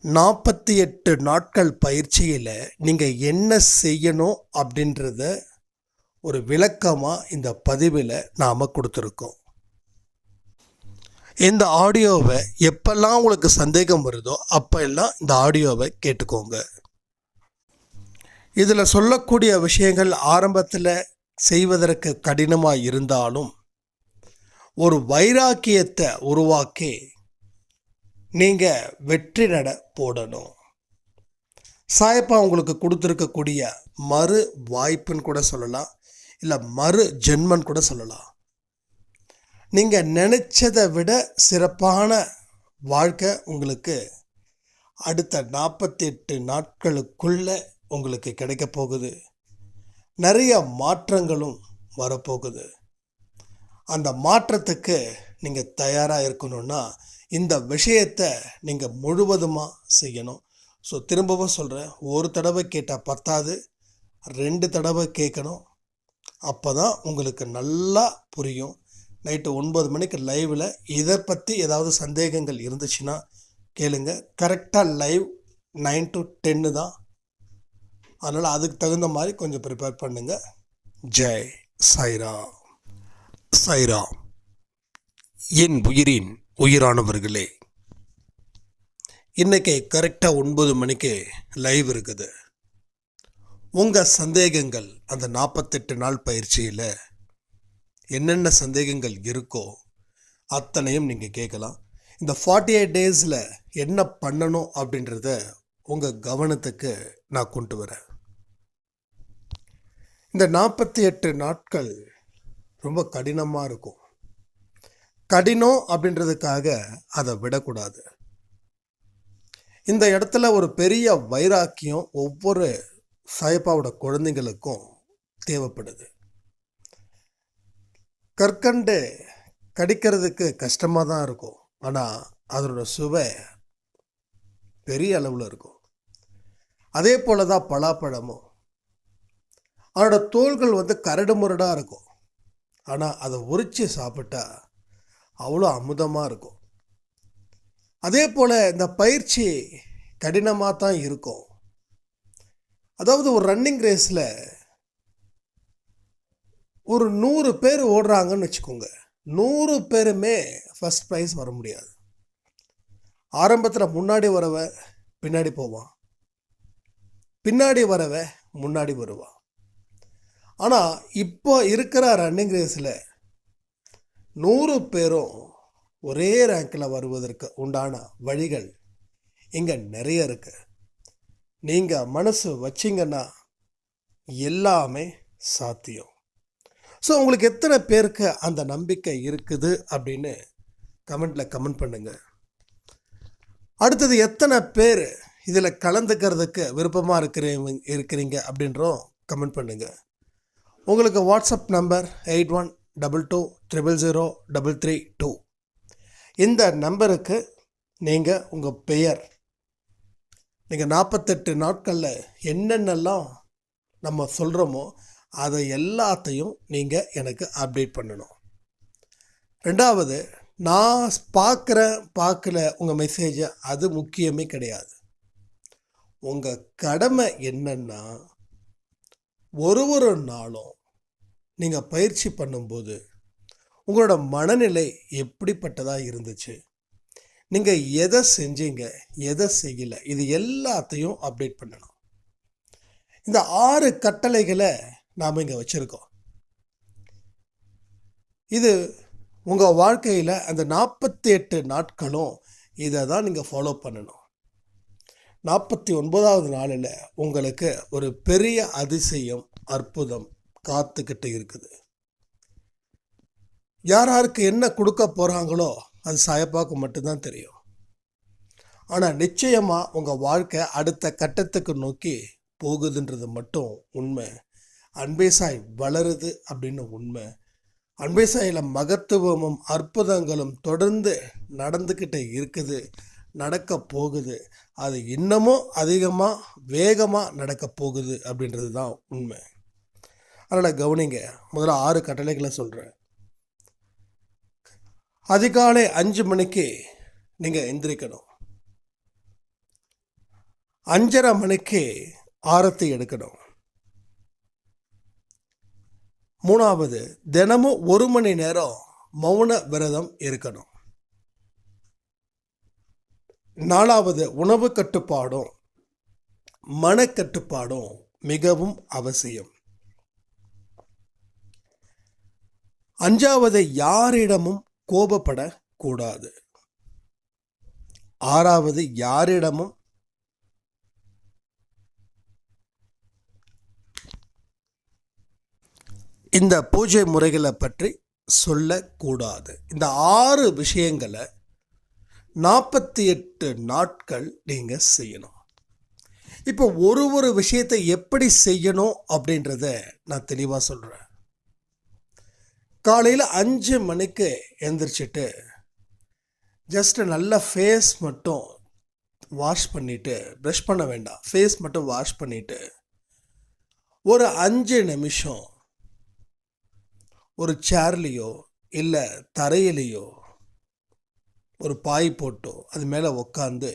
48 நாட்கள் பயிற்சியில் நீங்கள் என்ன செய்யணும் அப்படின்றத ஒரு விளக்கமாக இந்த பதிவில் நாம் கொடுத்துருக்கோம். இந்த ஆடியோவை எப்பெல்லாம் உங்களுக்கு சந்தேகம் வருதோ அப்போல்லாம் இந்த ஆடியோவை கேட்டுக்கோங்க. இதில் சொல்லக்கூடிய விஷயங்கள் ஆரம்பத்தில் செய்வதற்கு கடினமாக இருந்தாலும் ஒரு வைராக்கியத்தை உருவாக்கி நீங்கள் வெற்றி நட போடணும். சாயப்பா உங்களுக்கு கொடுத்துருக்கக்கூடிய மறு வாய்ப்புன்னு கூட சொல்லலாம், இல்லை மறு ஜென்மன் கூட சொல்லலாம். நீங்கள் நினச்சதை விட சிறப்பான வாழ்க்கை உங்களுக்கு அடுத்த 48 நாட்களுக்குள்ளே உங்களுக்கு கிடைக்க போகுது. நிறைய மாற்றங்களும் வரப்போகுது. அந்த மாற்றத்துக்கு நீங்கள் தயாராக இருக்கணும்னா இந்த விஷயத்தை நீங்கள் முழுவதுமாக செய்யணும். ஸோ திரும்பவும் சொல்கிறேன், ஒரு தடவை கேட்டால் பத்தாது, 2 தடவை கேட்கணும். அப்போ தான் உங்களுக்கு நல்லா புரியும். நைட்டு 9 மணிக்கு லைவில் இதை பற்றி ஏதாவது சந்தேகங்கள் இருந்துச்சுன்னா கேளுங்க. கரெக்டாக லைவ் 9 to 10 தான். அதனால் அதுக்கு தகுந்த மாதிரி கொஞ்சம் ப்ரிப்பேர் பண்ணுங்கள். ஜெய் சாய்ராம். சாய்ராம். என் உயிரின் உயிரானவர்களே, இன்றைக்கி கரெக்டாக 9 மணிக்கு லைவ் இருக்குது. உங்கள் சந்தேகங்கள் அந்த 48 நாள் பயிற்சியில் என்னென்ன சந்தேகங்கள் இருக்கோ அத்தனையும் நீங்கள் கேட்கலாம். இந்த 48 டேஸில் என்ன பண்ணணும் அப்படின்றத உங்கள் கவனத்துக்கு நான் கொண்டு வரேன். இந்த 48 நாட்கள் ரொம்ப கடினமாக இருக்கும். கடினம் அப்படின்றதுக்காக அதை விடக்கூடாது. இந்த இடத்துல ஒரு பெரிய வைராக்கியம் ஒவ்வொரு சாயப்பாவோட குழந்தைங்களுக்கும் தேவைப்படுது. கற்கண்டு கடிக்கிறதுக்கு கஷ்டமாக தான் இருக்கும், ஆனால் அதனோட சுவை பெரிய அளவில் இருக்கும். அதே போல தான் பலாப்பழமும். அதோட தோள்கள் கரடு முரடாக இருக்கும், ஆனால் அதை உரித்து சாப்பிட்டா அவ்வளோ அமுதமாக இருக்கும். அதே போல் இந்த பயிற்சி கடினமாக தான் இருக்கும். அதாவது ஒரு ரன்னிங் ரேஸில் ஒரு 100 பேர் ஓடுறாங்கன்னு வச்சுக்கோங்க. 100 பேருமே ஃபஸ்ட் ப்ரைஸ் வர முடியாது. ஆரம்பத்தில் முன்னாடி வரவ பின்னாடி போவான், பின்னாடி வரவ முன்னாடி வருவான். ஆனால் இப்போ இருக்கிற ரன்னிங் ரேஸில் 100 பேரும் ஒரே ரேங்கில் வருவதற்கு உண்டான வழிகள் இங்கே நிறைய இருக்குது. நீங்கள் மனசு வச்சிங்கன்னா எல்லாமே சாத்தியம். ஸோ உங்களுக்கு எத்தனை பேருக்கு அந்த நம்பிக்கை இருக்குது அப்படின்னு கமெண்ட் பண்ணுங்கள். அடுத்தது, எத்தனை பேர் இதில் கலந்துக்கிறதுக்கு விருப்பமாக இருக்கிறீங்க அப்படின்றோம் கமெண்ட் பண்ணுங்கள். உங்களுக்கு வாட்ஸ்அப் நம்பர் 8122000332. இந்த நம்பருக்கு நீங்கள் உங்கள் பெயர், நீங்கள் 48 நாட்களில் என்னென்னலாம் நம்ம சொல்கிறோமோ அதை எல்லாத்தையும் நீங்கள் எனக்கு அப்டேட் பண்ணணும். ரெண்டாவது, நான் பார்க்கல உங்கள் மெசேஜை, அது முக்கியமே கிடையாது. உங்கள் கடமை என்னன்னா, ஒரு நாளும் நீங்கள் பயிற்சி பண்ணும்போது உங்களோட மனநிலை எப்படிப்பட்டதாக இருந்துச்சு, நீங்கள் எதை செஞ்சீங்க, எதை செய்யலை, இது எல்லாத்தையும் அப்டேட் பண்ணணும். இந்த 6 கட்டளைகளை நாம் இங்கே வச்சுருக்கோம். இது உங்கள் வாழ்க்கையில் அந்த 48 நாட்களும் இதை தான் நீங்கள் ஃபாலோ பண்ணணும். 49வது நாளில் உங்களுக்கு ஒரு பெரிய அதிசயம், அற்புதம் காத்துக்கிட்டு இருக்குது. யாருக்கு என்ன கொடுக்க போகிறாங்களோ அது சாயப்பாவுக்கு மட்டும்தான் தெரியும். ஆனால் நிச்சயமாக உங்கள் வாழ்க்கை அடுத்த கட்டத்துக்கு நோக்கி போகுதுன்றது மட்டும் உண்மை. அன்பே சாய் வளருது அப்படின்னு உண்மை. அன்பே சாயில் மகத்துவமும் அற்புதங்களும் தொடர்ந்து நடந்துக்கிட்டே இருக்குது, நடக்க போகுது. அது இன்னமும் அதிகமாக வேகமாக நடக்க போகுது அப்படின்றது தான் உண்மை. அதனால் கவனிங்க. முதல்ல 6 கட்டளைகளை சொல்கிறேன். அதிகாலை 5 மணிக்கு நீங்கள் எந்திரிக்கணும். 5:30 மணிக்கு ஆரத்தி எடுக்கணும். 3வது, தினமும் 1 மணி நேரம் மௌன விரதம் இருக்கணும். 4வது, உணவு கட்டுப்பாடும் மனக்கட்டுப்பாடும் மிகவும் அவசியம். 5வது, யாரிடமும் கோபப்படக்கூடாது. 6வது, யாரிடமும் இந்த பூஜை முறைகளை பற்றி சொல்லக்கூடாது. இந்த 6 விஷயங்களை 48 நாட்கள் நீங்கள் செய்யணும். இப்போ ஒரு விஷயத்தை எப்படி செய்யணும் அப்படின்றத நான் தெளிவாக சொல்கிறேன். காலையில் 5 மணிக்கு எழுந்திரிச்சிட்டு ஜஸ்ட்டு நல்லா ஃபேஸ் மட்டும் வாஷ் பண்ணிவிட்டு, ப்ரஷ் பண்ண வேண்டாம், ஃபேஸ் மட்டும் வாஷ் பண்ணிவிட்டு ஒரு 5 நிமிஷம் ஒரு சேர்லேயோ இல்லை தரையிலையோ ஒரு பாய் போட்டோ அது மேலே உக்காந்து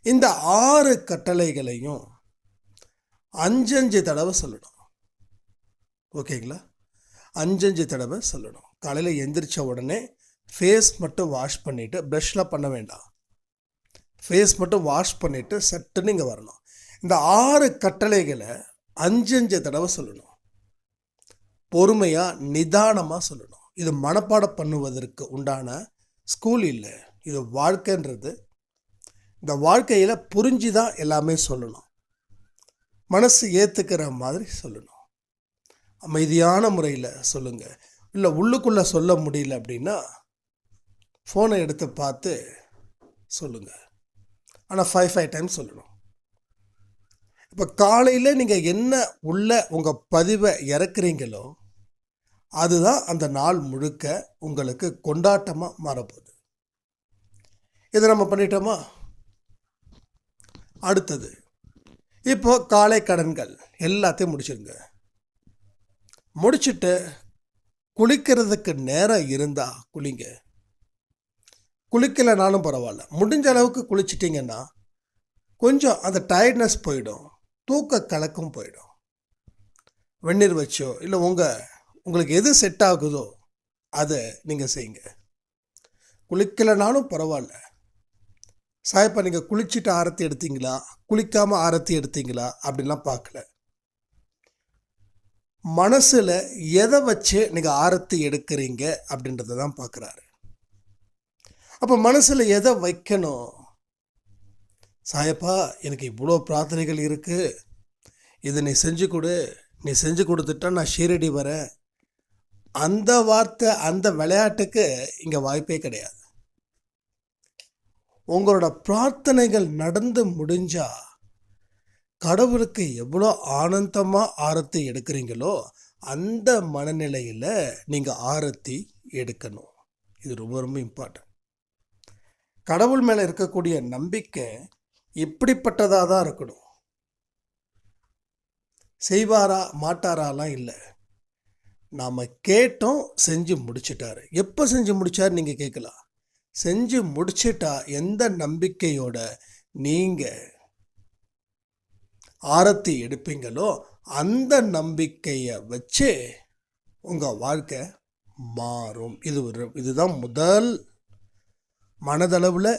இந்த 6 கட்டளைகளையும் 5 தடவை சொல்லணும். ஓகேங்களா? 5 தடவை சொல்லணும். காலையில் எந்திரிச்ச உடனே ஃபேஸ் மட்டும் வாஷ் பண்ணிவிட்டு, ப்ரஷ்லாம் பண்ண வேண்டாம், ஃபேஸ் மட்டும் வாஷ் பண்ணிவிட்டு சட்டுன்னு இங்கே வரணும். இந்த 6 கட்டளைகளை 5 தடவை சொல்லணும். பொறுமையாக நிதானமாக சொல்லணும். இது மனப்பாடம் பண்ணுவதற்கு உண்டான ஸ்கூல் இல்லை, இது வாழ்க்கைன்றது. இந்த வாழ்க்கையில் புரிஞ்சு தான் எல்லாமே சொல்லணும். மனசு ஏற்றுக்கிற மாதிரி சொல்லணும். அமைதியான முறையில் சொல்லுங்கள். இல்லை உள்ளுக்குள்ளே சொல்ல முடியல அப்படின்னா ஃபோனை எடுத்து பார்த்து சொல்லுங்கள். ஆனால் 5 டைம்ஸ் சொல்லணும். இப்போ காலையில் நீங்கள் என்ன உள்ள உங்கள் பதிவை இறக்குறீங்களோ அதுதான் அந்த நாள் முழுக்க உங்களுக்கு கொண்டாட்டமாக மாறப்போகுது. இதை நம்ம பண்ணிட்டோமா? அடுத்தது, இப்போ காலை கடன்கள் எல்லாத்தையும் முடிச்சிருங்க. முடிச்சுட்டு குளிக்கிறதுக்கு நேரம் இருந்தால் குளிங்க. குளிக்கலைனாலும் பரவாயில்ல, முடிஞ்ச அளவுக்கு குளிச்சிட்டிங்கன்னா கொஞ்சம் அந்த டயர்ட்னஸ் போயிடும், தூக்க கலக்கம் போயிடும். வெந்நீர் வச்சோ இல்லை உங்களுக்கு எது செட் ஆகுதோ அதை நீங்கள் செய்யுங்க. குளிக்கலைனாலும் பரவாயில்ல. சாயப்பா நீங்கள் குளிச்சுட்டு ஆரத்தி எடுத்தீங்களா, குளிக்காமல் ஆரத்தி எடுத்தீங்களா அப்படின்லாம் பார்க்கல. மனசில் எதை வச்சு நீங்கள் ஆரத்தி எடுக்கிறீங்க அப்படின்றத தான் பார்க்குறாரு. அப்போ மனசில் எதை வைக்கணும்? சாயப்பா எனக்கு இவ்வளோ பிரார்த்தனைகள் இருக்குது, இதை நீ செஞ்சு கொடு, நீ செஞ்சு கொடுத்துட்டா நான் ஷீரடி வரேன். அந்த வார்த்தை, அந்த விளையாட்டுக்கு இங்கே வாய்ப்பே கிடையாது. உங்களோட பிரார்த்தனைகள் நடந்து முடிஞ்சா கடவுளுக்கு எவ்வளோ ஆனந்தமாக ஆரத்தி எடுக்கிறீங்களோ அந்த மனநிலையில் நீங்கள் ஆரத்தி எடுக்கணும். இது ரொம்ப ரொம்ப இம்பார்ட்டன்ட். கடவுள் மேலே இருக்கக்கூடிய நம்பிக்கை இப்படிப்பட்டதாக தான் இருக்கணும். செய்வாரா மாட்டாராலாம் இல்லை. நாம் கேட்டோம், செஞ்சு முடிச்சிட்டாரு. எப்போ செஞ்சு முடிச்சார் நீங்கள் கேட்கலாம். செஞ்சு முடிச்சிட்டா எந்த நம்பிக்கையோட நீங்கள் ஆரத்தி எடுப்பீங்களோ அந்த நம்பிக்கையை வச்சு உங்கள் வாழ்க்கை மாறும். இதுதான் முதல் மனதளவில்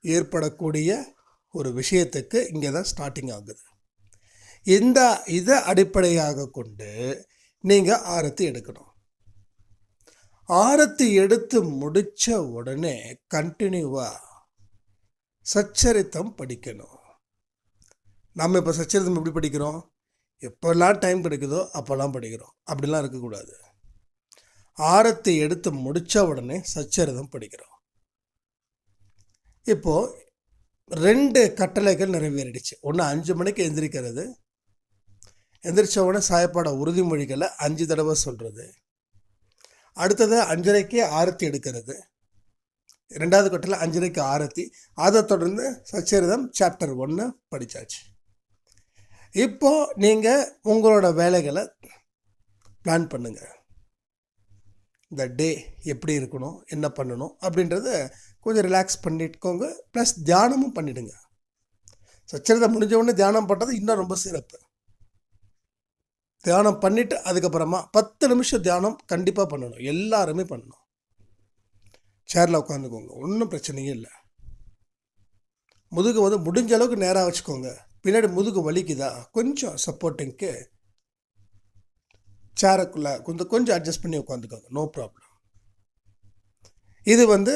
ஏற்படக்கூடிய ஒரு விஷயத்துக்கு இங்கே தான் ஸ்டார்டிங் ஆகுது. இதை அடிப்படையாக கொண்டு நீங்கள் ஆரத்தி எடுக்கணும். ஆரத்தி எடுத்து முடித்த உடனே கண்டினியூவாக சச்சரித்தம் படிக்கணும். நம்ம இப்போ சச்சரித்தம் எப்படி படிக்கிறோம்? எப்போல்லாம் டைம் கிடைக்குதோ அப்போல்லாம் படிக்கிறோம். அப்படிலாம் இருக்கக்கூடாது. ஆரத்தி எடுத்து முடித்த உடனே சச்சரித்தம் படிக்கிறோம். இப்போது 2 கட்டளைகள் நிறைவேறிடுச்சு. ஒன்று 5 மணிக்கு எந்திரிக்கிறது, எந்திரிச்ச உடனே சாயப்பாட உறுதிமொழிகளை 5 தடவை சொல்கிறது. அடுத்தது 5:30க்கு ஆரத்தி எடுக்கிறது. 2வது கட்டளை 5:30க்கு ஆரத்தி. அதை தொடர்ந்து சச்சரிதம் சாப்டர் 1 படித்தாச்சு. இப்போது நீங்கள் உங்களோட வேலைகளை பிளான் பண்ணுங்கள். இந்த டே எப்படி இருக்கணும், என்ன பண்ணணும் அப்படின்றத கொஞ்சம் ரிலாக்ஸ் பண்ணிட்டுக்கோங்க. ப்ளஸ் தியானமும் பண்ணிவிடுங்க. சச்சரிதை முடிஞ்ச உடனே தியானம் பண்ணுறது இன்னும் ரொம்ப சிறப்பு. தியானம் பண்ணிவிட்டு அதுக்கப்புறமா 10 நிமிஷம் தியானம் கண்டிப்பாக பண்ணணும். எல்லாருமே பண்ணணும். சேரில் உட்காந்துக்கோங்க, ஒன்றும் பிரச்சனையே இல்லை. முதுகு வந்து முடிஞ்ச அளவுக்கு நேராக வச்சுக்கோங்க. பின்னாடி முதுகு வலிக்குதா, கொஞ்சம் சப்போர்ட்டிங்க்கு சேருக்குள்ளே கொஞ்சம் அட்ஜஸ்ட் பண்ணி உட்காந்துக்கோங்க, நோ ப்ராப்ளம். இது வந்து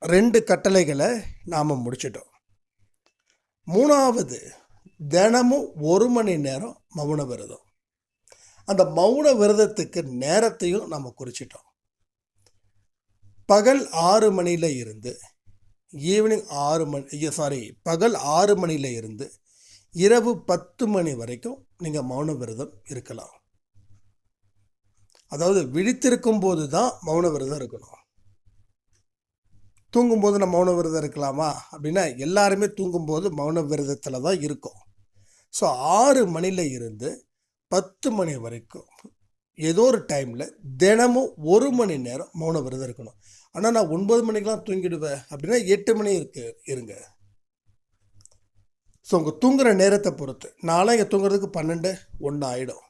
2 கட்டளைகளை நாம் முடிச்சிட்டோம். 3வது, தினமும் 1 மணி நேரம் மௌன விரதம். அந்த மௌன விரதத்துக்கு நேரத்தையும் நம்ம குறிச்சிட்டோம். பகல் 6 மணியில் இருந்து ஈவினிங் 6 மணி பகல் 6 மணியில் இருந்து இரவு 10 மணி வரைக்கும் நீங்கள் மௌன விரதம் இருக்கலாம். அதாவது விழித்திருக்கும் போது தான் மௌன விரதம் இருக்கணும். தூங்கும்போது நம்ம மௌன விரதம் இருக்கலாமா அப்படின்னா, எல்லாருமே தூங்கும்போது மௌன விரதத்தில் தான் இருக்கும். ஸோ 6 மணியில் இருந்து 10 மணி வரைக்கும் ஏதோ ஒரு டைமில் தினமும் 1 மணி நேரம் மௌன விரதம் இருக்கணும். ஆனால் நான் 9 மணிக்கெலாம் தூங்கிடுவேன் அப்படின்னா 8 மணி இருங்க. ஸோ உங்கள் தூங்குகிற நேரத்தை பொறுத்து, நான்லாம் இங்கே தூங்குறதுக்கு 12, 1 ஆகிடும்.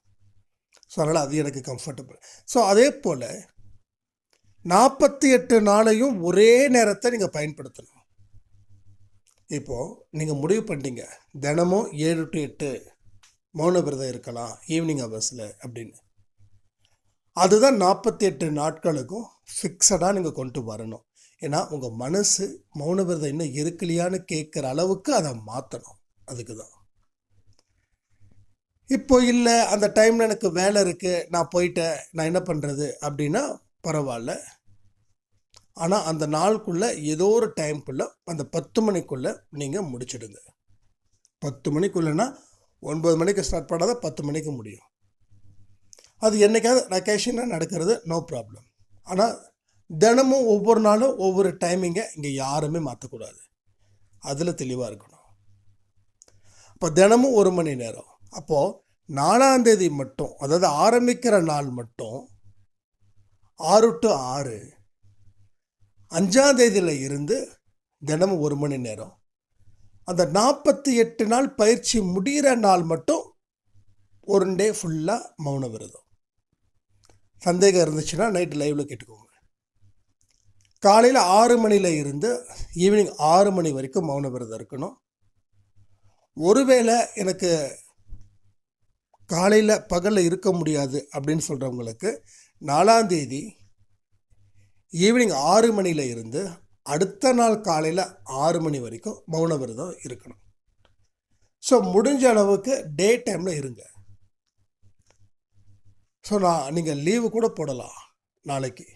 ஸோ அதனால் அது எனக்கு கம்ஃபர்டபுள். ஸோ அதே போல் 48 நாளையும் ஒரே நேரத்தை நீங்கள் பயன்படுத்தணும். இப்போது நீங்கள் முடிவு பண்ணிட்டீங்க தினமும் 7 to 8 மௌன விரதம் இருக்கலாம் ஈவினிங் ஹவர்ஸில் அப்படின்னு. அதுதான் 48 நாட்களுக்கும் ஃபிக்ஸடாக நீங்கள் கொண்டு வரணும். ஏன்னா உங்கள் மனசு மௌன விரதம் இன்னும் இருக்கலையான்னு கேட்குற அளவுக்கு அதை மாற்றணும். அதுக்கு தான். இப்போ இல்லை, அந்த டைமில் எனக்கு வேலை இருக்குது, நான் போயிட்டேன், நான் என்ன பண்ணுறது அப்படின்னா பரவாயில்ல. ஆனால் அந்த நாளுக்குள்ளே ஏதோ ஒரு டைம்குள்ளே அந்த 10 மணிக்குள்ளே நீங்கள் முடிச்சிடுங்க. 10 மணிக்குள்ளேன்னா 9 மணிக்கு ஸ்டார்ட் பண்ணாத 10 மணிக்கு முடியும். அது என்றைக்காவது வெக்கேஷனாக நடக்கிறது, நோ ப்ராப்ளம். ஆனால் தினமும் ஒவ்வொரு நாளும் ஒவ்வொரு டைமிங்கை இங்கே யாருமே மாற்றக்கூடாது. அதில் தெளிவாக இருக்கணும். அப்போ தினமும் 1 மணி நேரம். அப்போது 4ஆம் தேதி மட்டும், அதாவது ஆரம்பிக்கிற நாள் மட்டும் 6 to 6, 5ஆம் தேதியில் இருந்து தினமும் 1 மணி நேரம். அந்த 48 நாள் பயிற்சி முடிகிற நாள் மட்டும் 1 டே ஃபுல்லாக மௌன விரதம். சந்தேகம் இருந்துச்சுன்னா நைட்டு லைவில் கேட்டுக்கோங்க. காலையில் 6 மணியில் இருந்து ஈவினிங் 6 மணி வரைக்கும் மௌன விரதம் இருக்கணும். ஒருவேளை எனக்கு காலையில் பகலில் இருக்க முடியாது அப்படின்னு சொல்கிறவங்களுக்கு 4ஆம் தேதி ஈவினிங் 6 மணியில் இருந்து அடுத்த நாள் காலையில் 6 மணி வரைக்கும் மௌன விரதம் இருக்கணும். ஸோ முடிஞ்ச அளவுக்கு டே டைமில் இருங்க. ஸோ நீங்கள் லீவு கூட போடலாம் நாளைக்கு,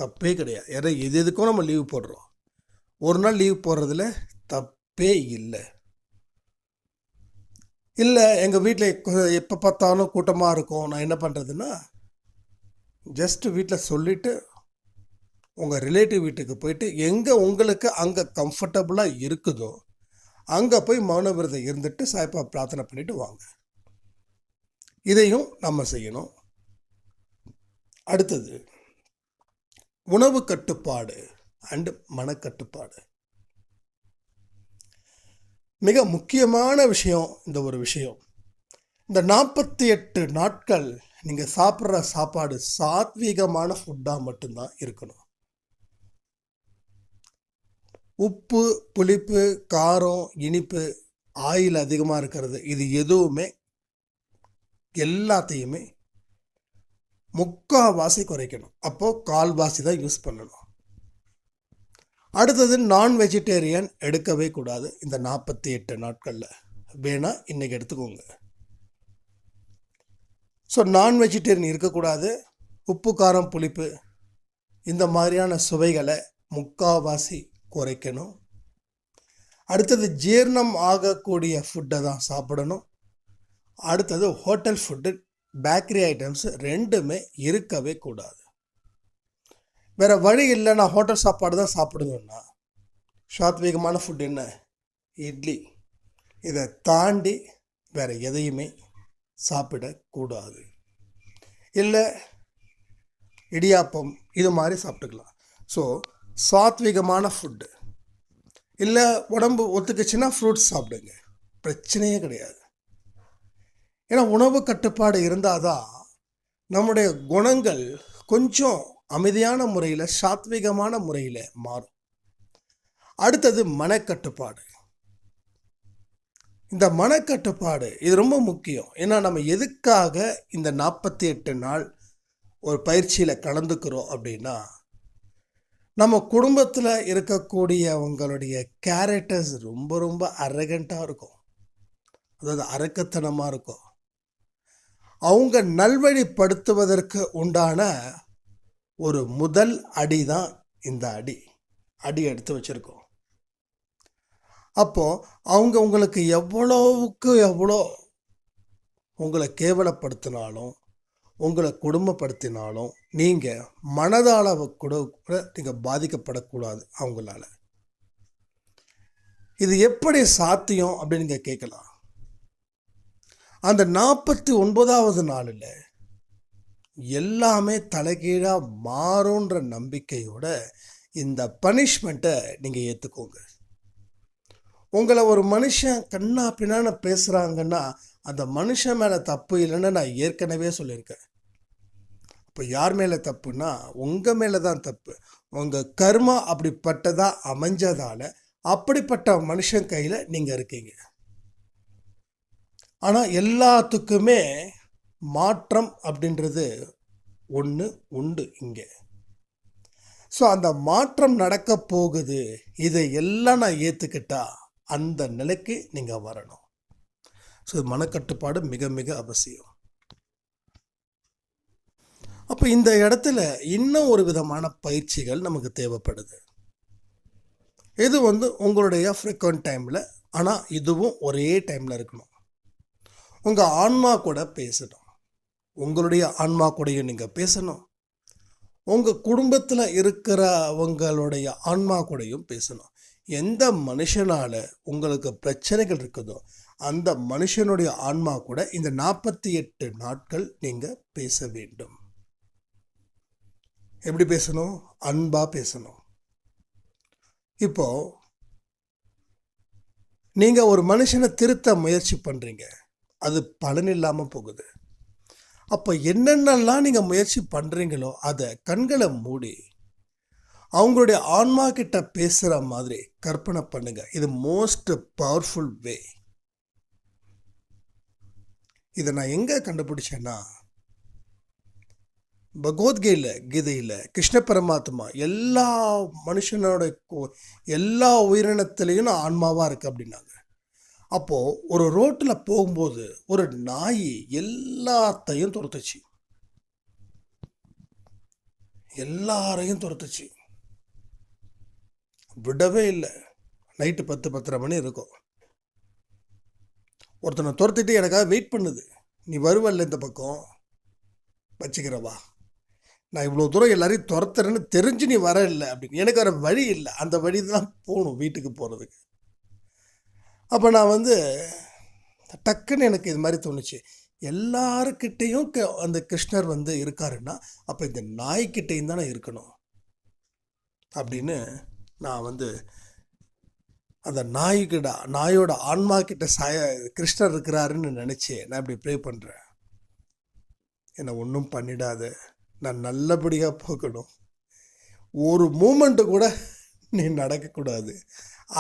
தப்பே கிடையாது. ஏன்னா எதுக்கும் நம்ம லீவு போடுறோம். ஒரு நாள் லீவு போடுறதுல தப்பே இல்லை. இல்லை எங்கள் வீட்டில் எப்போ பார்த்தாலும் கூட்டமாக இருக்கும், நான் என்ன பண்ணுறதுன்னா ஜஸ்ட்டு வீட்டில் சொல்லிவிட்டு உங்கள் ரிலேட்டிவ் வீட்டுக்கு போயிட்டு எங்கே உங்களுக்கு அங்கே கம்ஃபர்டபுளாக இருக்குதோ அங்கே போய் மௌன விரதம் இருந்துட்டு சாய்பா பிரார்த்தனை பண்ணிவிட்டு வாங்க. இதையும் நம்ம செய்யணும். அடுத்தது உணவு கட்டுப்பாடு அண்டு மனக்கட்டுப்பாடு. மிக முக்கியமான விஷயம் இந்த ஒரு விஷயம். இந்த 48 நாட்கள் நீங்கள் சாப்பிட்ற சாப்பாடு சாத்வீகமான ஃபுட்டாக மட்டும்தான் இருக்கணும். உப்பு, புளிப்பு, காரம், இனிப்பு, ஆயில் அதிகமாக இருக்கிறது, இது எதுவுமே எல்லாத்தையுமே 3/4 குறைக்கணும். அப்போது 1/4 தான் யூஸ் பண்ணணும். அடுத்தது நான் வெஜிடேரியன் எடுக்கவே கூடாது இந்த 48 நாட்களில். வேணால் இன்றைக்கி எடுத்துக்கோங்க. ஸோ நான் வெஜிடேரியன் இருக்கக்கூடாது. உப்பு, காரம், புளிப்பு இந்த மாதிரியான சுவைகளை 3/4 குறைக்கணும். அடுத்தது ஜீரணம் ஆகக்கூடிய ஃபுட்டை தான் சாப்பிடணும். அடுத்தது ஹோட்டல் ஃபுட்டு, பேக்கரி ஐட்டம்ஸ் ரெண்டுமே இருக்கவே கூடாது. வேறு வழி இல்லை, நான் ஹோட்டல் சாப்பாடு தான் சாப்பிடுங்கன்னா சாத்வீகமான ஃபுட் என்ன? இட்லி. இதை தாண்டி வேறு எதையுமே சாப்பிடக்கூடாது. இல்லை இடியாப்பம் இது மாதிரி சாப்பிட்டுக்கலாம். ஸோ சாத்வீகமான ஃபுட்டு இல்லை உடம்பு ஒத்துக்குச்சுன்னா ஃப்ரூட்ஸ் சாப்பிடுங்க, பிரச்சனையே கிடையாது. ஏன்னா உணவு கட்டுப்பாடு இருந்தால் தான் நம்முடைய குணங்கள் கொஞ்சம் அமைதியான முறையில் சாத்விகமான முறையில் மாறும். அடுத்தது மனக்கட்டுப்பாடு. இந்த மனக்கட்டுப்பாடு இது ரொம்ப முக்கியம். ஏன்னா நம்ம எதுக்காக இந்த 48 நாள் ஒரு பயிற்சியில் கலந்துக்கிறோம் அப்படின்னா, நம்ம குடும்பத்தில் இருக்கக்கூடியவங்களுடைய கேரக்டர்ஸ் ரொம்ப ரொம்ப அரகண்ட்டாக இருக்கும், அதாவது அரக்கத்தனமாக இருக்கும். அவங்க நல்வழிப்படுத்துவதற்கு உண்டான ஒரு முதல் அடி தான் இந்த அடி எடுத்து வச்சுருக்கோம். அப்போது அவங்க உங்களுக்கு எவ்வளோவுக்கு எவ்வளோ உங்களை கேவலப்படுத்தினாலும், உங்களை கொடுமைப்படுத்தினாலும் நீங்கள் மனதளவு கூட நீங்கள் பாதிக்கப்படக்கூடாது அவங்களால. இது எப்படி சாத்தியம் அப்படின்னு நீங்கள் கேட்கலாம். அந்த 49வது நாளில் எல்லாமே தலைகீழாக மாறுன்ற நம்பிக்கையோட இந்த பனிஷ்மெண்ட்டை நீங்கள் ஏற்றுக்கோங்க. உங்களை ஒரு மனுஷன் கண்ணா பின்னான்னு பேசுகிறாங்கன்னா அந்த மனுஷன் மேலே தப்பு இல்லைன்னு நான் ஏற்கனவே சொல்லியிருக்கேன். இப்போ யார் மேலே தப்புன்னா உங்கள் மேலே தான் தப்பு. உங்கள் கர்மா அப்படிப்பட்டதாக அமைஞ்சதால் அப்படிப்பட்ட மனுஷன் கையில் நீங்கள் இருக்கீங்க. ஆனால் எல்லாத்துக்குமே மாற்றம் அப்படின்றது ஒன்று உண்டு இங்கே. ஸோ அந்த மாற்றம் நடக்க போகுது, இதை எல்லாம் நான் ஏற்றுக்கிட்டா அந்த நிலைக்கு நீங்கள் வரணும். ஸோ மனக்கட்டுப்பாடு மிக மிக அவசியம். அப்போ இந்த இடத்துல இன்னும் ஒரு விதமான பயிற்சிகள் நமக்கு தேவைப்படுது. இது உங்களுடைய ஃப்ரீக்வெண்ட் டைமில், ஆனால் இதுவும் ஒரே டைமில் இருக்கணும். உங்கள் ஆன்மா கூட பேசணும், உங்களுடைய ஆன்மா கூடயும் நீங்கள் பேசணும், உங்கள் குடும்பத்தில் இருக்கிறவங்களுடைய ஆன்மா கூடயும் பேசணும். எந்த மனுஷனால் உங்களுக்கு பிரச்சனைகள் இருக்குதோ அந்த மனுஷனுடைய ஆன்மா கூட இந்த 48 நாட்கள் நீங்கள் பேச வேண்டும். எப்படி பேசணும்? அன்பாக பேசணும். இப்போது நீங்கள் ஒரு மனுஷனை திருத்த முயற்சி பண்ணுறீங்க, அது பலன் இல்லாமல் போகுது. அப்போ என்னென்னலாம் நீங்கள் முயற்சி பண்ணுறீங்களோ அதை கண்களை மூடி அவங்களுடைய ஆன்மா கிட்ட பேசுகிற மாதிரி கற்பனை பண்ணுங்க. இது மோஸ்ட் பவர்ஃபுல் வே. இதை நான் எங்கே கண்டுபிடிச்சேன்னா, கீதையில் கிருஷ்ண பரமாத்மா எல்லா மனுஷனோட எல்லா உயிரினத்திலையும் நான் ஆன்மாவாக இருக்கு அப்படின்னாங்க. அப்போது ஒரு ரோட்டில் போகும்போது ஒரு நாய் எல்லாத்தையும் துரத்துச்சு, எல்லாரையும் துரத்துச்சு, விடவே இல்லை. நைட்டு 10-10:30 மணி இருக்கும். ஒருத்தனை துரத்திட்டு எனக்காக வெயிட் பண்ணுது. நீ வருவல்ல இந்த பக்கம், வச்சுக்கிறவா, நான் இவ்வளோ தூரம் எல்லாரையும் துரத்துறேன்னு தெரிஞ்சு நீ வர இல்லை அப்படின்னு. எனக்கு வேறு வழி இல்லை, அந்த வழி தான் போகணும் வீட்டுக்கு போகிறதுக்கு. அப்போ நான் டக்குன்னு எனக்கு இது மாதிரி தோணுச்சு, எல்லாருக்கிட்டேயும் அந்த கிருஷ்ணர் இருக்காருன்னா அப்போ இந்த நாய்க்கிட்டையும் தானே இருக்கணும் அப்படின்னு நான் அந்த நாயோட ஆன்மா கிட்ட கிருஷ்ணர் இருக்கிறாருன்னு நினச்சி நான் இப்படி ப்ரே பண்ணுறேன். என்னை ஒன்றும் பண்ணிடாத, நான் நல்லபடியாக போகணும், ஒரு மூமெண்ட்டு கூட நீ நடக்கக்கூடாது,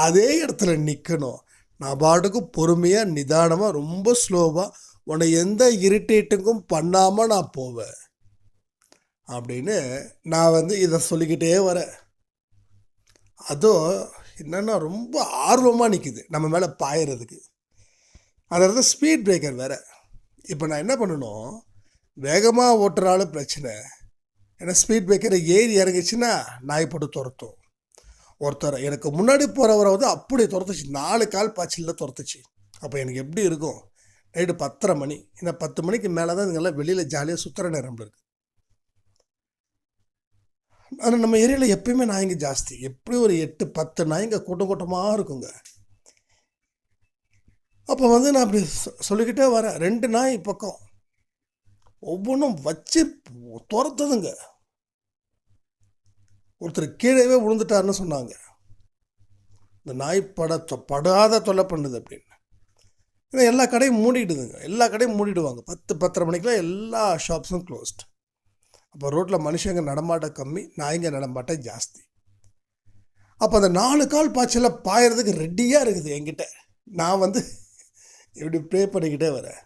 அதே இடத்துல நிற்கணும், நான் பாட்டுக்கு பொறுமையாக நிதானமாக ரொம்ப ஸ்லோவாக உன்னை எந்த இரிட்டேட்டுக்கும் பண்ணாமல் நான் போவேன் அப்படின்னு நான் இதை சொல்லிக்கிட்டே வரேன். அதுவும் என்னென்னா ரொம்ப ஆர்வமாக நிற்குது நம்ம மேலே பாயறதுக்கு. அதாவது ஸ்பீட் பிரேக்கர் வேறு. இப்போ நான் என்ன பண்ணணும், வேகமாக ஓட்டுறாலும் பிரச்சனை, ஏன்னா ஸ்பீட் பிரேக்கரை ஏறி இறங்கிச்சுன்னா நாய் போட்டு துரத்தும். ஒருத்தர் எனக்கு முன்னாடி போகிறவரை அப்படி துரத்துச்சு, 4 கால் பாய்ச்சலில் துரத்துச்சு. அப்போ எனக்கு எப்படி இருக்கும்? நைட்டு 10:30 மணி, ஏன்னா 10 மணிக்கு மேலே தான் இதுங்கெல்லாம் வெளியில் ஜாலியாக சுற்றுற நேரம் இருக்குது. ஆனால் நம்ம ஏரியாவில் எப்பயுமே நாய்ங்க ஜாஸ்தி, எப்படி ஒரு 8-10 நாய்ங்க கூட்டமாக இருக்குங்க. அப்போ நான் அப்படி சொல்லிக்கிட்டே வரேன். 2 நாய் பக்கம் ஒவ்வொன்றும் வச்சு துரத்துதுங்க. ஒருத்தர் கீழே விழுந்துட்டாருன்னு சொன்னாங்க. இந்த நாய் படாத தொல்லை பண்ணுது அப்படின்னு. ஏன்னா எல்லா கடையும் மூடிடுதுங்க, எல்லா கடையும் மூடிடுவாங்க. 10-10:30 மணிக்கெலாம் எல்லா ஷாப்ஸும் க்ளோஸ்ட். அப்போ ரோட்டில் மனுஷங்க நடமாட்டம் கம்மி, நாய்ங்க நடமாட்டம் ஜாஸ்தி. அப்போ அந்த 4 கால் பாய்ச்சலில் பாயறதுக்கு ரெடியாக இருக்குது என்கிட்ட. நான் வந்து இப்படி ப்ரே பண்ணிக்கிட்டே வரேன்.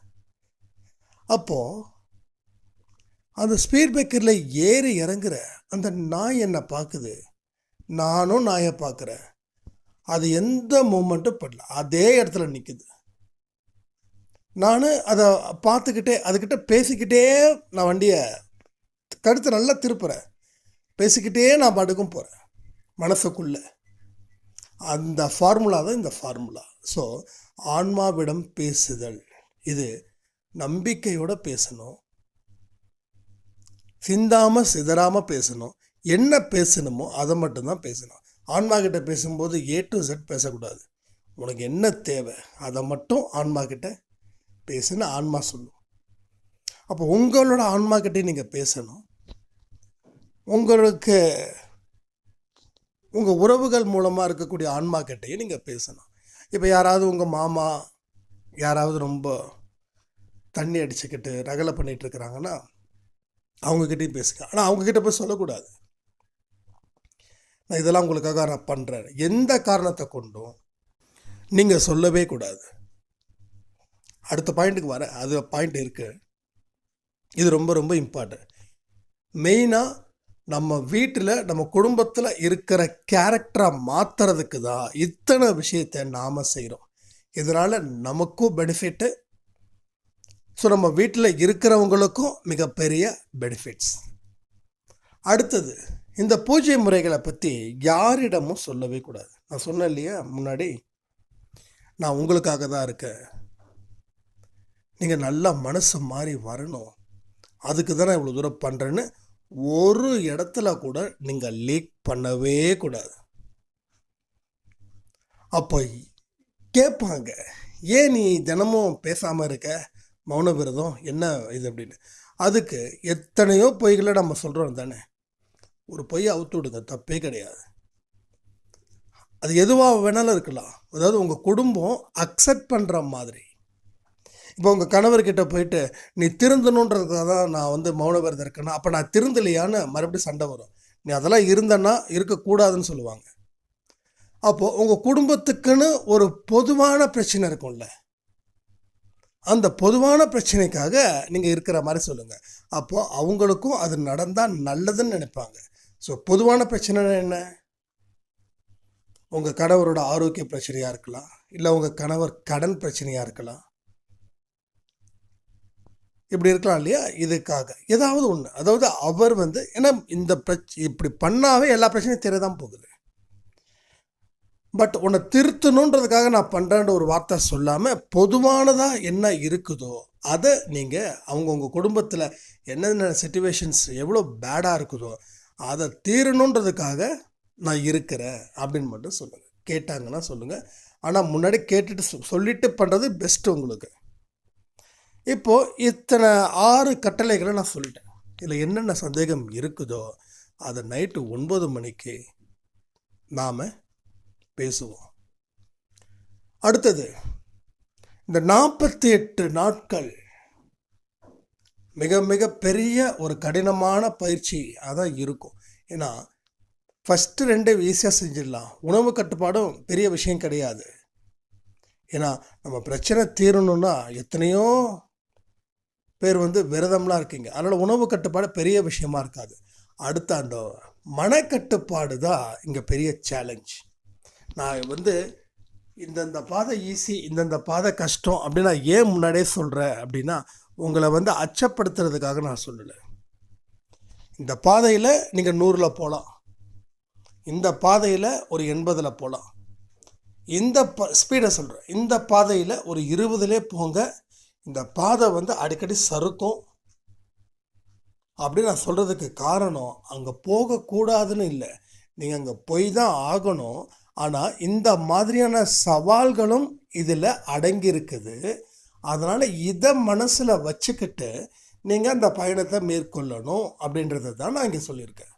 அப்போது அந்த ஸ்பீட் பிரேக்கரில் ஏறி இறங்குற அந்த நாய் என்னை பார்க்குது, நானும் நாயை பார்க்குறேன். அது எந்த மூமெண்ட்டும் பண்ணல, அதே இடத்துல நிற்குது. நான் அதை பார்த்துக்கிட்டே அதுக்கிட்ட பேசிக்கிட்டே நான் வண்டியை கழுத்தை நல்லா திருப்புறேன். பேசிக்கிட்டே நான் பாட்டுக்கும் போகிறேன் மனசுக்குள்ளே. அந்த ஃபார்முலா தான் இந்த ஃபார்முலா. ஸோ ஆன்மாவிடம் பேசுதல், இது நம்பிக்கையோடு பேசணும், சிந்தாமல் சிதறாமல் பேசணும். என்ன பேசணுமோ அதை மட்டும்தான் பேசணும். ஆன்மா கிட்ட பேசும்போது A to Z பேசக்கூடாது. உனக்கு என்ன தேவை அதை மட்டும் ஆன்மா கிட்ட பேசுன்னு ஆன்மா சொல்லும். அப்போ உங்களோட ஆன்மா கிட்டே நீங்கள் பேசணும். உங்களுக்கு உங்கள் உறவுகள் மூலமாக இருக்கக்கூடிய ஆன்மா கிட்டேயும் நீங்கள் பேசணும். இப்போ யாராவது உங்கள் மாமா யாராவது ரொம்ப தண்ணி அடிச்சுக்கிட்டு ரகலை பண்ணிகிட்டு இருக்கிறாங்கன்னா அவங்கக்கிட்டையும் பேசுங்க. ஆனால் அவங்கக்கிட்ட போய் சொல்லக்கூடாது, நான் இதெல்லாம் உங்களுக்காக நான் பண்ணுறேன். எந்த காரணத்தை கொண்டும் நீங்கள் சொல்லவே கூடாது. அடுத்த பாயிண்ட்டுக்கு வர, அது பாயிண்ட் இருக்குது, இது ரொம்ப ரொம்ப இம்பார்ட்டன்ட். மெயினாக நம்ம வீட்டில் நம்ம குடும்பத்தில் இருக்கிற கேரக்டரை மாற்றுறதுக்கு தான் இத்தனை விஷயத்தை நாம் செய்கிறோம். இதனால் நமக்கும் பெனிஃபிட்டு, ஸோ நம்ம வீட்டில் இருக்கிறவங்களுக்கும் மிகப்பெரிய பெனிஃபிட்ஸ். அடுத்தது, இந்த பூஜை முறைகளை பற்றி யாரிடமும் சொல்லவே கூடாது. நான் சொன்னேன் இல்லையா முன்னாடி, நான் உங்களுக்காக தான் இருக்கேன், நீங்கள் நல்லா மனசு மாறி வரணும், அதுக்கு தான் நான் இவ்வளோ தூரம் பண்ணுறேன்னு ஒரு இடத்துல கூட நீங்கள் லீக் பண்ணவே கூடாது. அப்போ கேட்பாங்க, ஏன் நீ தினமும் பேசாமல் இருக்க, மௌன விரதம் என்ன இது அப்படின்னு. அதுக்கு எத்தனையோ பொய்களை நம்ம சொல்கிறோம் தானே. ஒரு பொய்யை அவுத்து விடுங்க, தப்பே கிடையாது. அது எதுவாக வேணாலும் இருக்கலாம். அதாவது உங்கள் குடும்பம் அக்செப்ட் பண்ணுற மாதிரி. இப்போ உங்கள் கணவர்கிட்ட போயிட்டு நீ திருந்தணுன்றதுக்காக தான் நான் வந்து மௌன விரதம் இருக்கேன்னா, அப்போ நான் திருந்தலையான்னு மறுபடியும் சண்டை வரும். நீ அதெல்லாம் இருந்தன்னா இருக்கக்கூடாதுன்னு சொல்லுவாங்க. அப்போது உங்கள் குடும்பத்துக்குன்னு ஒரு பொதுவான பிரச்சனை இருக்கும்ல, அந்த பொதுவான பிரச்சனைக்காக நீங்கள் இருக்கிற மாதிரி சொல்லுங்கள். அப்போது அவங்களுக்கும் அது நடந்தால் நல்லதுன்னு நினைப்பாங்க. ஸோ பொதுவான பிரச்சனை என்ன? உங்கள் கணவரோட ஆரோக்கிய பிரச்சனையாக இருக்கலாம், இல்லை உங்கள் கணவர் கடன் பிரச்சனையாக இருக்கலாம், இப்படி இருக்கலாம் இல்லையா. இதுக்காக ஏதாவது ஒன்று, அதாவது அவர் வந்து ஏன்னா இந்த இப்படி பண்ணாவே எல்லா பிரச்சனையும் தெரியதான் போகுது. பட் உன்னை திருத்தணுன்றதுக்காக நான் பண்ணுறேன்ற ஒரு வார்த்தை சொல்லாமல் பொதுவானதாக என்ன இருக்குதோ அதை நீங்கள் அவங்கவுங்க குடும்பத்தில் என்னென்ன சிச்சுவேஷன்ஸ் எவ்வளோ பேடாக இருக்குதோ அதை தீரணுன்றதுக்காக நான் இருக்கிறேன் அப்படின்னு மட்டும் சொல்லுங்கள். கேட்டாங்கன்னா சொல்லுங்கள், ஆனால் முன்னாடி கேட்டுட்டு சொல்லிட்டு பண்ணுறது பெஸ்ட்டு உங்களுக்கு. இப்போது இத்தனை 6 கட்டளைகளை நான் சொல்லிட்டேன். இதில் என்னென்ன சந்தேகம் இருக்குதோ அதை நைட்டு 9 மணிக்கு நாம் பேசுவோம். அடுத்தது, இந்த 48 நாட்கள் மிக மிக பெரிய ஒரு கடினமான பயிற்சி அதான் இருக்கும். ஏன்னா ஃபஸ்ட்டு 2 ஈஸியாக செஞ்சிடலாம். உணவு கட்டுப்பாடும் பெரிய விஷயம் கிடையாது. ஏன்னா நம்ம பிரச்சனை தீரணுன்னா எத்தனையோ பேர் வந்து விரதம்லாம் இருக்கீங்க, அதனால் உணவு கட்டுப்பாடு பெரிய விஷயமா இருக்காது. அடுத்த அந்த மனக்கட்டுப்பாடு தான் இங்கே பெரிய சேலஞ்ச். நான் வந்து இந்தந்த பாதை ஈஸி, இந்தந்த பாதை கஷ்டம் அப்படின்னு நான் ஏன் முன்னாடியே சொல்கிறேன் அப்படின்னா, உங்களை வந்து அச்சப்படுத்துறதுக்காக நான் சொல்லலை. இந்த பாதையில் நீங்கள் 100ல் போகலாம், இந்த பாதையில் ஒரு 80ல் போகலாம், இந்த ஸ்பீடை சொல்கிறேன், இந்த பாதையில் ஒரு 20லே போங்க. இந்த பாதை வந்து அடிக்கடி சறுக்கும் அப்படின்னு நான் சொல்கிறதுக்கு காரணம், அங்கே போகக்கூடாதுன்னு இல்லை, நீங்கள் அங்கே போய் தான் ஆகணும். ஆனால் இந்த மாதிரியான சவால்களும் இதில் அடங்கி இருக்குது. அதனால் இதை மனசில் வச்சுக்கிட்டு நீங்கள் அந்த பயணத்தை மேற்கொள்ளணும் அப்படின்றத தான் நான் இங்கே சொல்லியிருக்கேன்.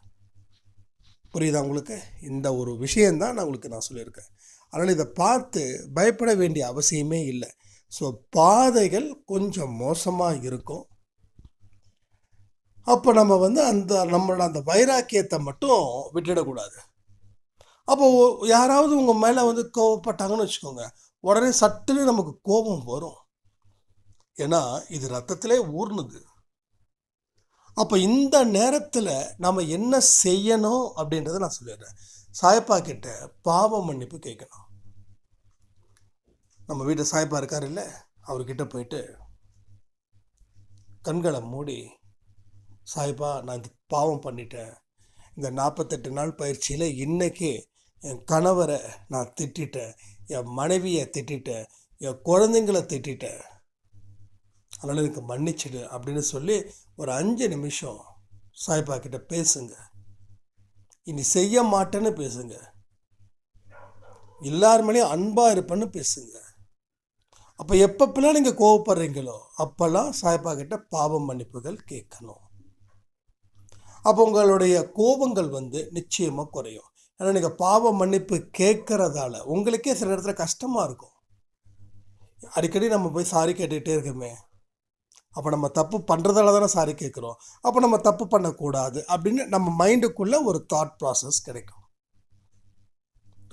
புரியுதா உங்களுக்கு? இந்த ஒரு விஷயந்தான் நான் சொல்லியிருக்கேன். அதனால் இதை பார்த்து பயப்பட வேண்டிய அவசியமே இல்லை. ஸோ பாதைகள் கொஞ்சம் மோசமாக இருக்கும். அப்போ நம்ம நம்மளோட அந்த வைராக்கியத்தை மட்டும் விட்டுடக்கூடாது. அப்போ யாராவது உங்கள் மேலே கோவப்பட்டாங்கன்னு வச்சுக்கோங்க, உடனே சட்டுன்னு நமக்கு கோபம் வரும். ஏன்னா இது ரத்தத்திலே ஊர்னுது. அப்போ இந்த நேரத்தில் நம்ம என்ன செய்யணும் அப்படின்றத நான் சொல்லிடுறேன். சாயப்பா கிட்ட பாவ மன்னிப்பு கேட்கணும். நம்ம வீட்டில் சாயப்பா இருக்கார் இல்லை, அவர்கிட்ட போயிட்டு கண்களை மூடி, சாயப்பா நான் இந்த பாவம் பண்ணிட்டேன், இந்த 48 நாள் பயிற்சியில் இன்னைக்கு என் கணவரை நான் திட்டேன், என் மனைவியை திட்டேன், என் குழந்தைங்களை திட்டேன், அதனால் எனக்கு மன்னிச்சிடு அப்படின்னு சொல்லி ஒரு 5 நிமிஷம் சாய்பா கிட்ட பேசுங்க. இனி செய்ய மாட்டேன்னு பேசுங்க. எல்லார் மேலேயும் அன்பாக இருப்பேன்னு பேசுங்க. அப்போ எப்பப்பெல்லாம் நீங்கள் கோவப்படுறீங்களோ அப்போல்லாம் சாய்பா கிட்ட பாவம் மன்னிப்புகள் கேட்கணும். அப்போ உங்களுடைய கோபங்கள் நிச்சயமாக குறையும். ஏன்னா நீங்கள் பாவ மன்னிப்பு கேட்கறதால உங்களுக்கே சில இடத்துல கஷ்டமாக இருக்கும். அடிக்கடி நம்ம போய் சாரி கேட்டுக்கிட்டே இருக்கோமே, அப்போ நம்ம தப்பு பண்ணுறதால தானே சாரி கேட்குறோம், அப்போ நம்ம தப்பு பண்ணக்கூடாது அப்படின்னு நம்ம மைண்டுக்குள்ளே ஒரு தாட் ப்ராசஸ் கிடைக்கும்.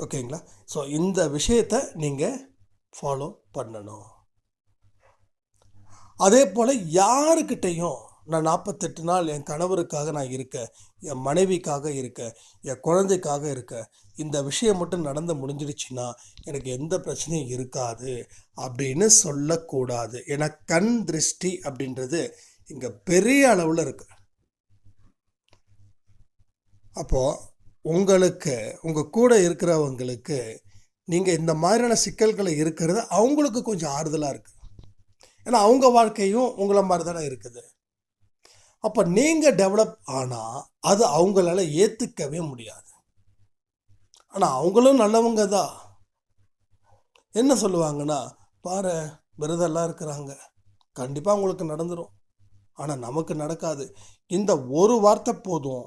ஓகேங்களா? ஸோ இந்த விஷயத்தை நீங்கள் ஃபாலோ பண்ணணும். அதே போல் யாருக்கிட்டையும் நான் 48 நாள் என் கணவருக்காக நான் இருக்கேன், என் மனைவிக்காக இருக்கேன், என் குழந்தைக்காக இருக்கேன், இந்த விஷயம் மட்டும் நடந்து முடிஞ்சிடுச்சுன்னா எனக்கு எந்த பிரச்சனையும் இருக்காது அப்படின்னு சொல்லக்கூடாது. ஏன்னா கண் திருஷ்டி அப்படின்றது இங்கே பெரிய அளவில் இருக்கு. அப்போது உங்களுக்கு உங்கள் கூட இருக்கிறவங்களுக்கு நீங்கள் இந்த மாதிரியான சிக்கல்களை இருக்கிறது அவங்களுக்கு கொஞ்சம் ஆறுதலாக இருக்குது. ஏன்னா அவங்க வாழ்க்கையும் உங்களை மாதிரி தானே இருக்குது. அப்போ நீங்கள் டெவலப் ஆனால் அது அவங்களால ஏற்றுக்கவே முடியாது. ஆனால் அவங்களும் நல்லவங்க தான். என்ன சொல்லுவாங்கன்னா, பாரு விரதெல்லாம் இருக்கிறாங்க, கண்டிப்பாக அவங்களுக்கு நடந்துடும், ஆனால் நமக்கு நடக்காது. இந்த ஒரு வார்த்தை போதும்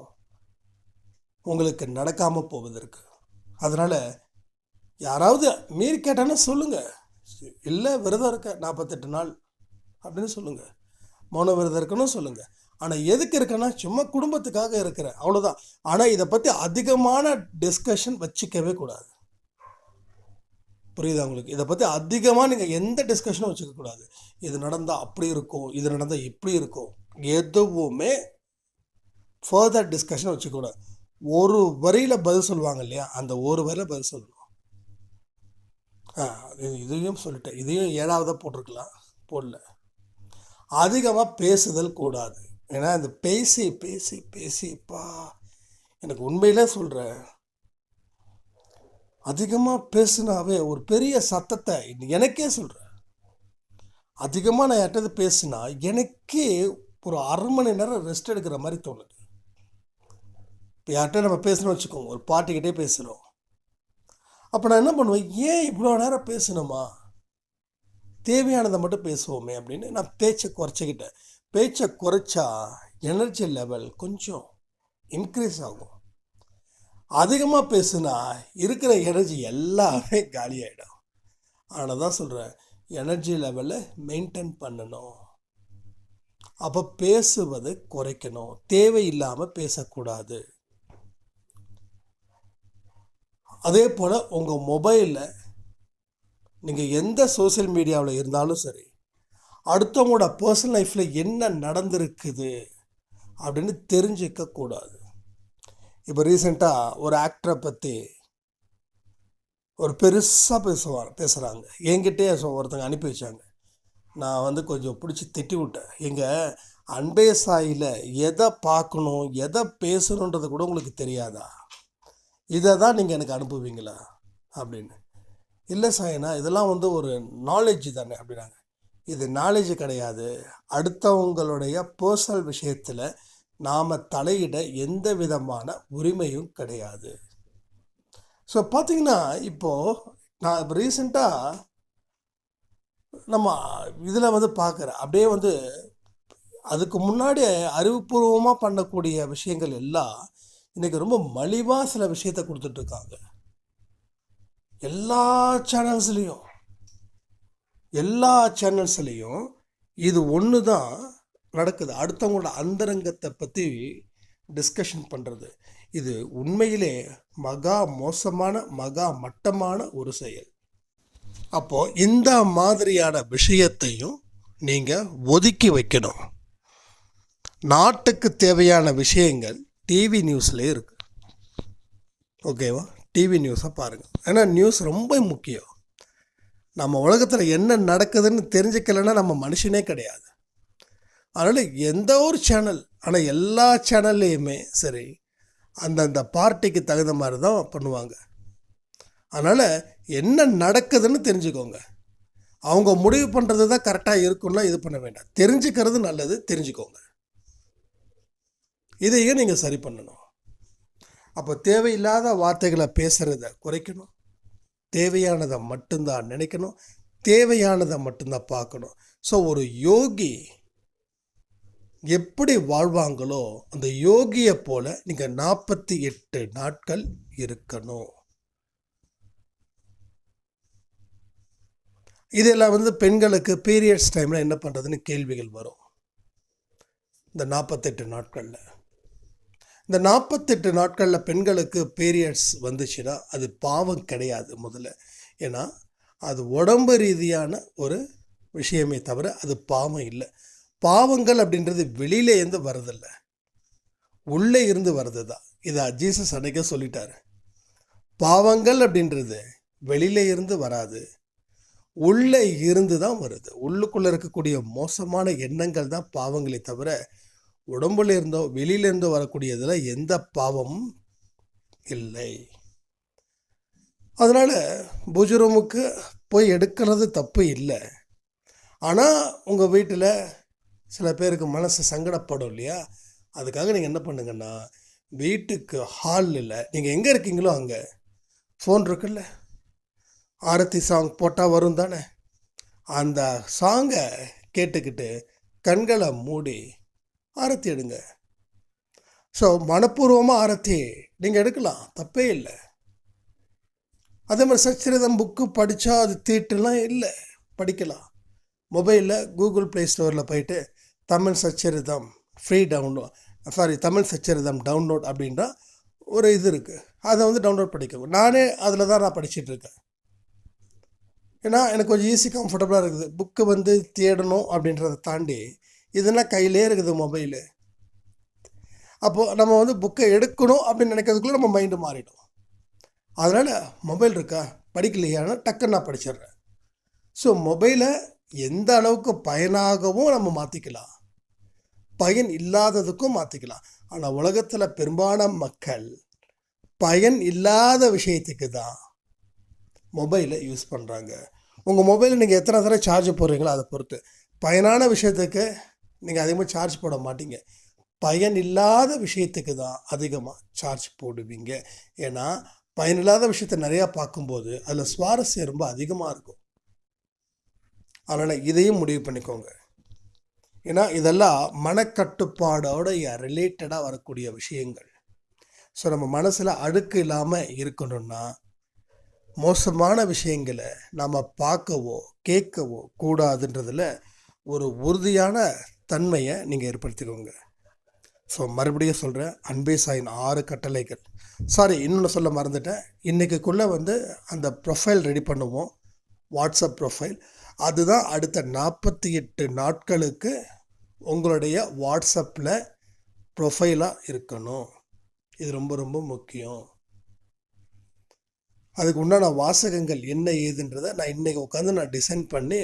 உங்களுக்கு நடக்காமல் போவதற்கு. அதனால் யாராவது மீறி கேட்டானே சொல்லுங்கள், இல்லை விரதம் இருக்க 48 நாள் அப்படின்னு சொல்லுங்கள், மௌன விரதம் இருக்குன்னு சொல்லுங்கள். ஆனால் எதுக்கு இருக்கேன்னா சும்மா குடும்பத்துக்காக இருக்கிறேன், அவ்வளோதான். ஆனால் இதை பற்றி அதிகமான டிஸ்கஷன் வச்சுக்கவே கூடாது. புரியுதா உங்களுக்கு? இதை பற்றி அதிகமாக நீங்கள் எந்த டிஸ்கஷனும் வச்சுக்கக்கூடாது. இது நடந்தால் அப்படி இருக்கும், இது நடந்தால் இப்படி இருக்கும், எதுவுமே ஃபர்தர் டிஸ்கஷன் வச்சுக்கூடாது. ஒரு வரியில் பதில் சொல்லுவாங்க இல்லையா, அந்த ஒரு வரியில் பதில் சொல்லணும். இதையும் சொல்லிட்டேன், இதையும் 7ஆவதாக போட்டிருக்கலாம், போடல. அதிகமாக பேசுதல் கூடாது. ஏன்னா இந்த பேசி பேசி பேசிப்பா எனக்கு உண்மையிலே சொல்கிறேன், அதிகமாக பேசுனாவே ஒரு பெரிய சத்தத்தை எனக்கே சொல்கிறேன், அதிகமாக நான் யார்கிட்ட பேசுனா எனக்கே ஒரு 1/2 மணி நேரம் ரெஸ்ட் எடுக்கிற மாதிரி தோணுது. இப்போ யார்கிட்ட நம்ம பேசணும்னு வச்சுக்கோங்க, ஒரு பாட்டிக்கிட்டே பேசுகிறோம், அப்போ நான் என்ன பண்ணுவேன், ஏன் இவ்வளோ நேரம் பேசணுமா, தேவையானதை மட்டும் பேசுவோமே அப்படின்னு நான் பேச்சை குறைச்சிக்கிட்டேன். பேச்சை குறைச்சா எனர்ஜி லெவல் கொஞ்சம் இன்க்ரீஸ் ஆகும். அதிகமாக பேசுனா இருக்கிற எனர்ஜி எல்லாமே காலியாகிடும். ஆனால் தான் சொல்கிறேன், எனர்ஜி லெவலை மெயின்டைன் பண்ணணும். அப்போ பேசுவது குறைக்கணும், தேவையில்லாமல் பேசக்கூடாது. அதே போல் உங்கள் மொபைலில் நீங்கள் எந்த சோசியல் மீடியாவில் இருந்தாலும் சரி, அடுத்தவங்களோட பர்சனல் லைஃப்பில் என்ன நடந்திருக்குது அப்படின்னு தெரிஞ்சிக்கக்கூடாது. இப்போ ரீசெண்டாக ஒரு ஆக்டரை பற்றி ஒரு பெருசாக பேசுகிறாங்க. என்கிட்டே ஒருத்தங்க அனுப்பி வச்சாங்க. நான் கொஞ்சம் பிடிச்சி திட்டி விட்டேன். எங்கள் அன்பே சாயில் எதை பார்க்கணும் எதை பேசணுன்றது கூட உங்களுக்கு தெரியாதா, இதை தான் நீங்கள் எனக்கு அனுப்புவீங்களா அப்படின்னு. இல்லை சாயனா, இதெல்லாம் ஒரு நாலேஜ் தானே அப்படின்னாங்க. இது நாலேஜ் கிடையாது, அடுத்தவங்களுடைய பர்சனல் விஷயத்தில் நாம் தலையிட எந்த விதமான உரிமையும் கிடையாது. ஸோ பார்த்திங்கன்னா, இப்போது நான் இப்போ ரீசெண்டாக நம்ம இதில் பார்க்குறேன், அப்படியே அதுக்கு முன்னாடி அறிவுபூர்வமாக பண்ணக்கூடிய விஷயங்கள் எல்லாம் இன்றைக்கி ரொம்ப மலிவாக சில விஷயத்தை கொடுத்துட்ருக்காங்க. எல்லா சேனல்ஸ்லேயும் இது ஒன்று தான் நடக்குது. அடுத்தவங்களோட அந்தரங்கத்தை பற்றி டிஸ்கஷன் பண்ணுறது. இது உண்மையிலே மகா மோசமான மகா மட்டமான ஒரு செயல். அப்போது இந்த மாதிரியான விஷயத்தையும் நீங்கள் ஒதுக்கி வைக்கணும். நாட்டுக்கு தேவையான விஷயங்கள் டிவி நியூஸ்லேயே இருக்குது. ஓகேவா? டிவி நியூஸை பாருங்கள். ஏன்னா நியூஸ் ரொம்ப முக்கியம். நம்ம உலகத்தில் என்ன நடக்குதுன்னு தெரிஞ்சுக்கலைன்னா நம்ம மனுஷனே கிடையாது. அதனால் எந்த ஒரு சேனல், ஆனால் எல்லா சேனல்லையுமே சரி, அந்தந்த பார்ட்டிக்கு தகுந்த மாதிரி தான் பண்ணுவாங்க. அதனால் என்ன நடக்குதுன்னு தெரிஞ்சுக்கோங்க. அவங்க முடிவு பண்ணுறது தான் கரெக்டாக இருக்குன்னா இது பண்ண வேண்டாம். தெரிஞ்சுக்கிறது நல்லது, தெரிஞ்சுக்கோங்க. இதையும் நீங்கள் சரி பண்ணணும். அப்போ தேவையில்லாத வார்த்தைகளை பேசுகிறத குறைக்கணும். தேவையானதை மட்டும்தான் நினைக்கணும், தேவையானதை மட்டும்தான் பார்க்கணும். ஸோ ஒரு யோகி எப்படி வாழ்வாங்களோ அந்த யோகியை போல் நீங்கள் 48 நாட்கள் இருக்கணும். இதெல்லாம் பெண்களுக்கு பீரியட்ஸ் டைமில் என்ன பண்ணுறதுன்னு கேள்விகள் வரும். இந்த 48 நாட்களில் இந்த 48 நாட்களில் பெண்களுக்கு பீரியட்ஸ் வந்துச்சுன்னா அது பாவம் கிடையாது முதல்ல. ஏன்னா அது உடம்பு ரீதியான ஒரு விஷயமே தவிர அது பாவம் இல்லை. பாவங்கள் அப்படின்றது வெளியிலேருந்து வர்றதில்லை, உள்ளே இருந்து வர்றது தான். இதை ஜீசஸ் அன்னைக்கே சொல்லிட்டாரு. பாவங்கள் அப்படின்றது வெளியில இருந்து வராது, உள்ளே இருந்து தான் வருது. உள்ளுக்குள்ளே இருக்கக்கூடிய மோசமான எண்ணங்கள் தான் பாவங்களே தவிர உடம்புல இருந்தோ வெளியிலேருந்தோ வரக்கூடியதில் எந்த பாவமும் இல்லை. அதனால் பூஜை ரூமுக்கு போய் எடுக்கிறது தப்பு இல்லை. ஆனால் உங்கள் வீட்டில் சில பேருக்கு மனசு சங்கடப்படும் இல்லையா? அதுக்காக நீங்கள் என்ன பண்ணுங்கன்னா, வீட்டுக்கு ஹாலில் நீங்கள் எங்கே இருக்கீங்களோ அங்கே ஃபோன் இருக்குல்ல, ஆரத்தி சாங் போட்டால் வரும் தானே, அந்த சாங்கை கேட்டுக்கிட்டு கண்களை மூடி ஆரத்தி எடுங்க. ஸோ மனப்பூர்வமாக ஆரத்தி நீங்கள் எடுக்கலாம், தப்பே இல்லை. அதே மாதிரி சச்சரிதம் புக்கு படித்தா அது தீட்டுலாம் இல்லை, படிக்கலாம். மொபைலில் கூகுள் ப்ளே ஸ்டோரில் போயிட்டு தமிழ் சச்சரிதம் ஃப்ரீ தமிழ் சச்சரிதம் டவுன்லோட் அப்படின்ற ஒரு இது இருக்குது. அதை டவுன்லோட் பண்ணிக்கோங்க. நானே அதில் தான் நான் படிச்சிட்ருக்கேன். ஏன்னா எனக்கு கொஞ்சம் ஈஸி, கம்ஃபர்டபுளாக இருக்குது. புக்கு தேடணும் அப்படின்றத தாண்டி இதெல்லாம் கையிலே இருக்குது மொபைலு. அப்போது நம்ம புக்கை எடுக்கணும் அப்படின்னு நினைக்கிறதுக்குள்ளே நம்ம மைண்டு மாறிடும். அதனால் மொபைல் இருக்கா, படிக்கலையானா டக்குன்னு நான் படிச்சிடுறேன். ஸோ மொபைலை எந்த அளவுக்கு பயனாகவும் நம்ம மாற்றிக்கலாம், பயன் இல்லாததுக்கும் மாற்றிக்கலாம். ஆனால் உலகத்தில் பெரும்பாலான மக்கள் பயன் இல்லாத விஷயத்துக்கு தான் மொபைலை யூஸ் பண்ணுறாங்க. உங்கள் மொபைலை நீங்கள் எத்தனை தடவை சார்ஜ் போடுறீங்களோ அதை பொறுத்து. பயனான விஷயத்துக்கு நீங்கள் அதிகமாக சார்ஜ் போட மாட்டீங்க, பயன் இல்லாத விஷயத்துக்கு தான் அதிகமாக சார்ஜ் போடுவீங்க. ஏன்னா பயனில்லாத விஷயத்தை நிறையா பார்க்கும்போது அதில் சுவாரஸ்யம் ரொம்ப அதிகமாக இருக்கும். அதனால் இதையும் முடிவு பண்ணிக்கோங்க. ஏன்னா இதெல்லாம் மனக்கட்டுப்பாடோட ரிலேட்டடாக வரக்கூடிய விஷயங்கள். ஸோ நம்ம மனசில் அழுக்கு இல்லாமல் இருக்கணும்னா மோசமான விஷயங்களை நம்ம பார்க்கவோ கேட்கவோ கூடாதுன்றதில் ஒரு உறுதியான தன்மையை நீங்கள் ஏற்படுத்திக்கோங்க. ஸோ மறுபடியும் சொல்கிறேன், அன்பே சாயின் 6 கட்டளைகள். இன்னொன்று சொல்ல மறந்துட்டேன். இன்றைக்குள்ளே அந்த ப்ரொஃபைல் ரெடி பண்ணுவோம், வாட்ஸ்அப் ப்ரொஃபைல். அதுதான் அடுத்த 48 நாட்களுக்கு உங்களுடைய வாட்ஸ்அப்பில் ப்ரொஃபைலாக இருக்கணும். இது ரொம்ப ரொம்ப முக்கியம். அதுக்கு உண்டான வாசகங்கள் என்ன ஏதுன்றதை நான் இன்றைக்கி உட்காந்து நான் டிசைன் பண்ணி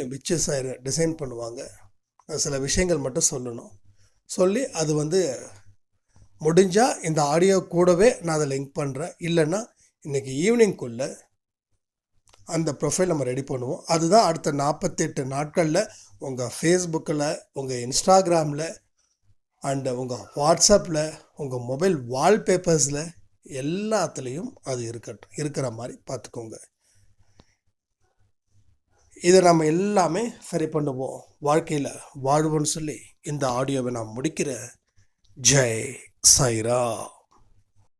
டிசைன் பண்ணுவாங்க. சில விஷயங்கள் மட்டும் சொல்லணும். சொல்லி அது முடிஞ்சால் இந்த ஆடியோ கூடவே நான் அதை லிங்க் பண்ணுறேன். இல்லைன்னா இன்றைக்கி ஈவினிங்குள்ளே அந்த ப்ரொஃபைல் நம்ம ரெடி பண்ணுவோம். அதுதான் அடுத்த 48 நாட்களில் உங்கள் ஃபேஸ்புக்கில், உங்கள் இன்ஸ்டாகிராமில் அண்டு உங்கள் வாட்ஸ்அப்பில், உங்கள் மொபைல் வால்பேப்பர்ஸில் எல்லாத்துலேயும் அது இருக்கிற மாதிரி பார்த்துக்கோங்க. இதை நம்ம எல்லாமே சரி பண்ணுவோம், வாழ்க்கையில் வாழ்வோன்னு சொல்லி இந்த ஆடியோவை நான் முடிக்கிறேன். ஜெய் சாய்ராம்.